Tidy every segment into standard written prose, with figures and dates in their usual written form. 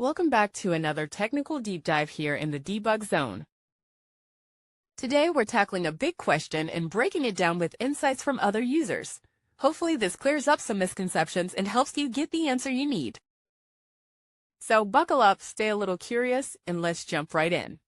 Welcome back to another technical deep dive here in the debug zone. Today we're tackling a big question and breaking it down with insights from other users. Hopefully this clears up some misconceptions and helps you get the answer you need. So buckle up, stay a little curious, and let's jump right in.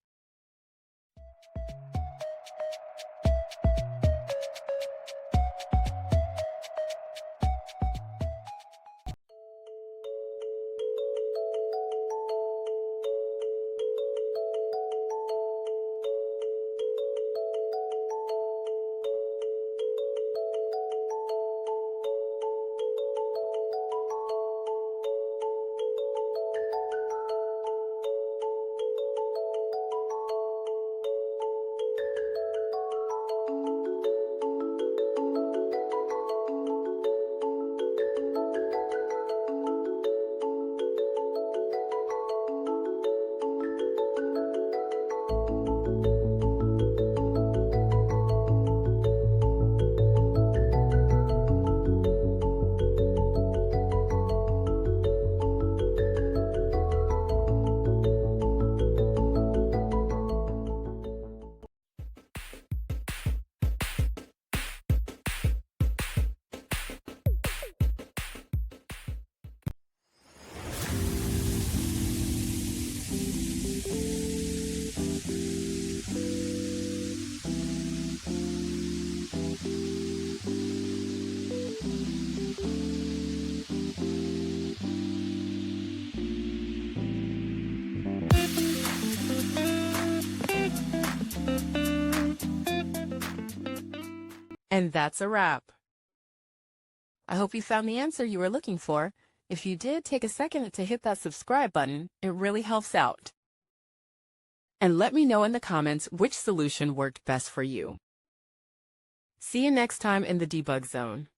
And that's a wrap. I hope you found the answer you were looking for. If you did, take a second to hit that subscribe button. It really helps out. And let me know in the comments which solution worked best for you. See you next time in the debug zone.